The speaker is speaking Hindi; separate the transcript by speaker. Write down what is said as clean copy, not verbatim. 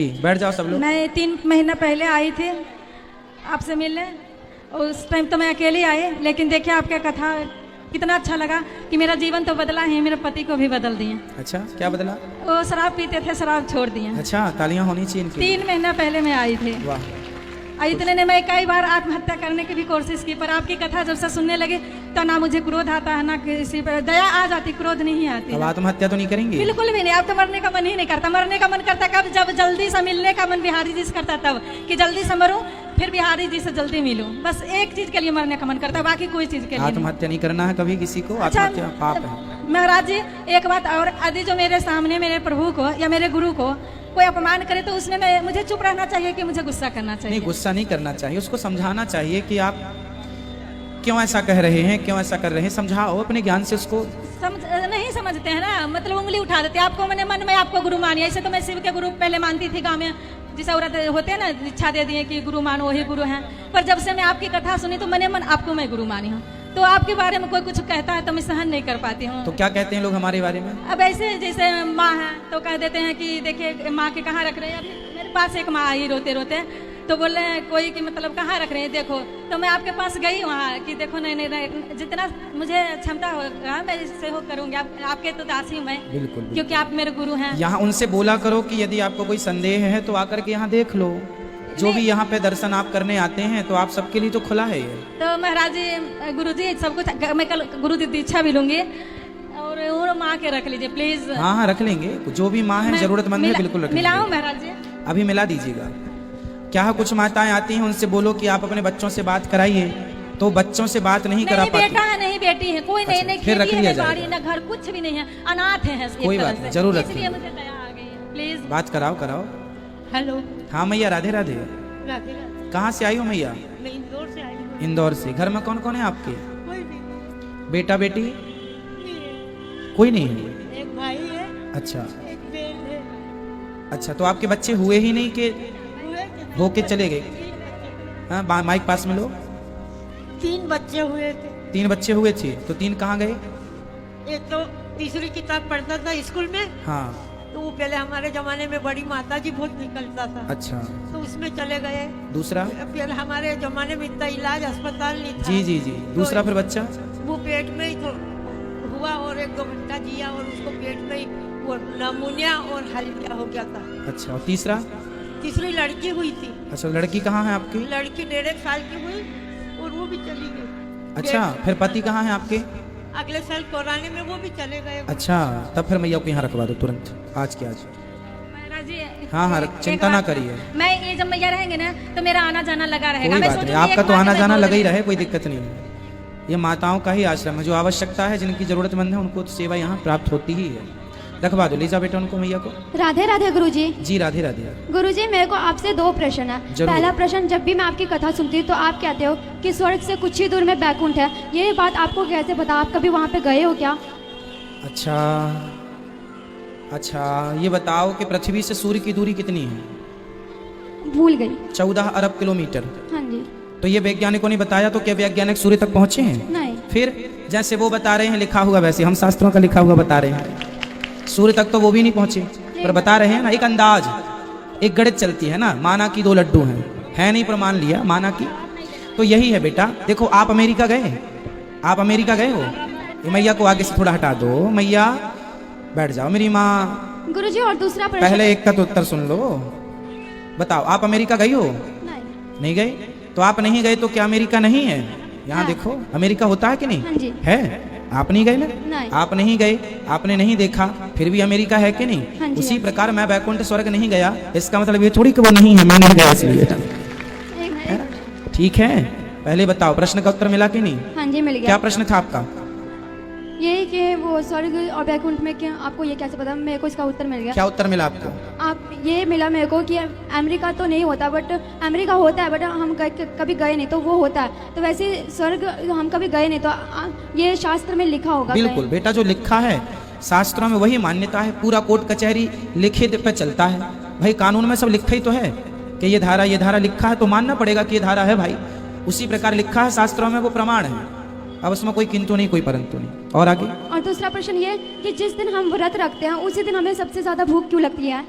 Speaker 1: बैठ जाओ सब लोग।
Speaker 2: मैं 3 महीना पहले आई थी आपसे मिलने। उस टाइम तो मैं अकेली आई, लेकिन देखिए आपका कथा कितना अच्छा लगा कि मेरा जीवन तो बदला है, मेरे पति को भी बदल दिए।
Speaker 1: अच्छा, क्या बदला?
Speaker 2: वो शराब पीते थे, शराब छोड़ दिए।
Speaker 1: अच्छा, तालियां होनी चाहिए इनकी।
Speaker 2: 3 महीना पहले मैं आई थी।
Speaker 1: वाह।
Speaker 2: इतने ने मैं कई बार आत्महत्या करने की भी कोशिश की, पर आपकी कथा जब से सुनने लगे तो ना मुझे क्रोध आता है, ना किसी पर दया आ जाती, क्रोध नहीं आती।
Speaker 1: अब आत्महत्या तो नहीं करेंगी?
Speaker 2: बिल्कुल भी नहीं। अब तो मरने का मन ही नहीं करता। मरने का मन करता कब? जब जल्दी से मिलने का मन बिहारी जी से करता तब, कि जल्दी से मरूं फिर बिहारी जी से जल्दी मिलूं। बस एक चीज के लिए मरने का मन करता है, बाकी कोई चीज के लिए
Speaker 1: आत्महत्या नहीं करना है कभी किसी को।
Speaker 2: अच्छा,
Speaker 1: आत्महत्या पाप है।
Speaker 2: महाराज जी एक बात और, यदि जो मेरे सामने मेरे प्रभु को या मेरे गुरु को कोई अपमान करे तो उसमें मुझे चुप रहना चाहिए कि मुझे गुस्सा करना चाहिए?
Speaker 1: नहीं, गुस्सा नहीं करना चाहिए, उसको समझाना चाहिए कि आप क्यों ऐसा कह रहे हैं, क्यों ऐसा कर रहे हैं। समझाओ अपने ज्ञान से उसको।
Speaker 2: नहीं समझते हैं ना, मतलब उंगली उठा देते। आपको मैंने मन में आपको गुरु मानिया। ऐसे तो मैं शिव के गुरु पहले मानती थी, गाँव में जिसे औरत होते हैं ना, इच्छा दे दिए कि गुरु मानो वही गुरु हैं। पर जब से मैं आपकी कथा सुनी तो मैंने मन आपको मैं गुरु मानी हूँ। तो आपके बारे में कोई कुछ कहता है तो मैं सहन नहीं कर पाती हूँ।
Speaker 1: तो क्या कहते हैं लोग हमारे बारे में?
Speaker 2: अब ऐसे जैसे माँ है तो कह देते हैं कि देखिए माँ के कहाँ रख रहे हैं। अभी मेरे पास एक माँ आई रोते रोते, तो बोले कोई कि मतलब कहाँ रख रहे हैं देखो। तो मैं आपके पास गई वहाँ कि देखो नहीं, जितना मुझे क्षमता होगा मैं इससे हो करूँगी। आपके तो दासी हूँ मैं।
Speaker 1: बिल्कुल,
Speaker 2: क्योंकि आप मेरे गुरु हैं।
Speaker 1: यहाँ उनसे बोला करो कि यदि आपको कोई संदेह है तो आकर के यहाँ देख लो। जो भी यहाँ पे दर्शन आप करने आते हैं तो आप सबके लिए तो खुला है ये।
Speaker 2: तो महाराज जी, गुरु जी सब कुछ मैं कल गुरु दी दीक्षा भी लूंगी, और माँ के रख लीजिए प्लीज।
Speaker 1: हाँ हाँ रख लेंगे, जो भी माँ है जरूरतमंद है बिल्कुल रख लेंगे।
Speaker 2: मिलाऊं महाराज जी?
Speaker 1: अभी मिला दीजिएगा। क्या है, कुछ माताएं आती हैं उनसे बोलो कि आप अपने बच्चों से बात कराइए, तो बच्चों से बात नहीं करा पाती।
Speaker 2: बेटा है नहीं बेटी है, कोई नहीं, नहीं
Speaker 1: फिर रख लिया
Speaker 2: गाड़ी ना घर कुछ भी नहीं है, अनाथ है।
Speaker 1: कोई बात नहीं, जरूर रख
Speaker 2: इसलिए मुझे दया आ गई है। प्लीज
Speaker 1: बात कराओ कराओ।
Speaker 2: हेलो।
Speaker 1: हाँ मैया, राधे राधे।
Speaker 2: राधे।
Speaker 1: कहाँ से आई हो मैया?
Speaker 2: मैं इंदौर से आई हूँ।
Speaker 1: इंदौर से। घर में कौन कौन है आपके?
Speaker 2: कोई भी
Speaker 1: बेटा बेटी?
Speaker 2: नहीं है।
Speaker 1: कोई नहीं है।
Speaker 2: एक भाई है।
Speaker 1: अच्छा
Speaker 2: एक बहन है।
Speaker 1: अच्छा, तो आपके बच्चे हुए ही नहीं कि हो के चले गए? हाँ माइक पास में लो।
Speaker 2: 3 बच्चे हुए थे।
Speaker 1: 3 बच्चे हुए थे, तो 3 कहाँ गए?
Speaker 2: एक तो तीसरी किताब पढ़ता था स्कूल में,
Speaker 1: हाँ।
Speaker 2: तो वो पहले हमारे जमाने में बड़ी माता जी बहुत निकलता था।
Speaker 1: अच्छा,
Speaker 2: तो उसमें चले गए।
Speaker 1: दूसरा?
Speaker 2: पहले हमारे जमाने में इतना इलाज अस्पताल नहीं था।
Speaker 1: जी जी जी। दूसरा फिर बच्चा?
Speaker 2: वो पेट में ही तो हुआ और 1-2 घंटा जिया और उसको पेट में ही वो नमूनिया और हल्का हो गया था।
Speaker 1: अच्छा, और तीसरा?
Speaker 2: तीसरी लड़की हुई थी।
Speaker 1: अच्छा, लड़की कहाँ है आपकी?
Speaker 2: लड़की 1.5 साल की हुई और वो भी चली गई।
Speaker 1: अच्छा, फिर पति कहाँ है आपके?
Speaker 2: अगले साल कोरोना में वो भी चले गए।
Speaker 1: अच्छा, तब फिर मैया को यहाँ रखवा दो तुरंत, आज के आज।
Speaker 2: महाराज जी
Speaker 1: हाँ हाँ, चिंता ना करिए।
Speaker 2: मैं ये जब मैया रहेंगे ना तो मेरा आना जाना लगा रहेगा।
Speaker 1: कोई
Speaker 2: मैं
Speaker 1: बात नहीं,
Speaker 2: सोचूंगी
Speaker 1: आपका
Speaker 2: एक
Speaker 1: तो
Speaker 2: बार
Speaker 1: आना
Speaker 2: मैं
Speaker 1: जाना
Speaker 2: बोल
Speaker 1: लगा ही
Speaker 2: दूंगी।
Speaker 1: रहे, कोई दिक्कत नहीं है। ये माताओं का ही आश्रम है, जो आवश्यकता है जिनकी जरूरतमंद है उनको तो सेवा यहाँ प्राप्त होती ही है। रखवा दो लीजा बेटा उनको, मैया को।
Speaker 3: राधे राधे गुरुजी।
Speaker 1: जी राधे राधे।
Speaker 3: गुरुजी मेरे को आपसे 2 प्रश्न है।
Speaker 1: जरूर।
Speaker 3: पहला प्रश्न, जब भी मैं आपकी कथा सुनती हूँ तो आप कहते हो कि स्वर्ग से कुछ ही दूर में बैकुंठ है। ये बात आपको कैसे पता? आप कभी वहाँ पे गए हो क्या?
Speaker 1: अच्छा अच्छा, ये बताओ कि पृथ्वी से सूर्य की दूरी कितनी है?
Speaker 3: भूल गई।
Speaker 1: 14 अरब किलोमीटर।
Speaker 3: हाँ जी।
Speaker 1: तो ये वैज्ञानिकों ने बताया, तो क्या वैज्ञानिक सूर्य तक पहुंचे हैं?
Speaker 3: नहीं।
Speaker 1: फिर जैसे वो बता रहे हैं लिखा हुआ, वैसे हम शास्त्रों का लिखा हुआ बता रहे हैं। सूर्य तक तो वो भी नहीं पहुंचे, पर बता रहे हैं ना, एक अंदाज, एक गणित चलती है ना, माना कि 2 लड्डू हैं, है नहीं प्रमाण लिया, माना कि। तो यही है बेटा। देखो आप अमेरिका गए? आप अमेरिका गए हो? ये मैया को आगे से थोड़ा हटा दो। मैया बैठ जाओ मेरी माँ।
Speaker 3: गुरुजी और दूसरा प्रश्न।
Speaker 1: पहले एक का तो उत्तर सुन लो। बताओ आप अमेरिका गई हो?
Speaker 3: नहीं।
Speaker 1: नहीं गए? तो आप नहीं गए तो क्या अमेरिका नहीं है? यहाँ
Speaker 3: हाँ।
Speaker 1: देखो अमेरिका होता है कि नहीं?
Speaker 3: हाँ जी।
Speaker 1: है। आप नहीं गए ना?
Speaker 3: नहीं।
Speaker 1: आप नहीं गए, आपने नहीं देखा, फिर भी अमेरिका है कि नहीं?
Speaker 3: हाँ जी।
Speaker 1: उसी प्रकार मैं वैकुंठ स्वर्ग नहीं गया, इसका मतलब ये थोड़ी कि वो नहीं है, मैं नहीं गया इसलिए। ठीक है, पहले बताओ प्रश्न का उत्तर मिला कि नहीं?
Speaker 3: हाँ जी मिल गया।
Speaker 1: क्या प्रश्न था आपका?
Speaker 3: यही कि वो स्वर्ग और बैकुंठ में क्या, आपको ये कैसे पता? मेरे को इसका उत्तर मिल गया।
Speaker 1: क्या उत्तर मिला आपको?
Speaker 3: आप ये मिला मेरे को कि अमेरिका तो नहीं होता, बट अमेरिका होता है, बट हम कभी गए नहीं, तो वो होता है। तो वैसे स्वर्ग हम कभी गए नहीं, तो ये शास्त्र में लिखा होगा।
Speaker 1: बिल्कुल बेटा, जो लिखा है शास्त्रों में वही मान्यता है। पूरा कोर्ट कचहरी लिखित पे चलता है भाई, कानून में सब लिखा ही तो है कि ये धारा लिखा है, तो मानना पड़ेगा कि ये धारा है भाई। उसी प्रकार लिखा है शास्त्रों में, वो प्रमाण है। अब उसमें कोई किंतु नहीं कोई परंतु नहीं। और आगे?
Speaker 3: और दूसरा प्रश्न ये कि जिस दिन हम व्रत रखते हैं उसी दिन हमें सबसे ज्यादा भूख क्यों लगती है?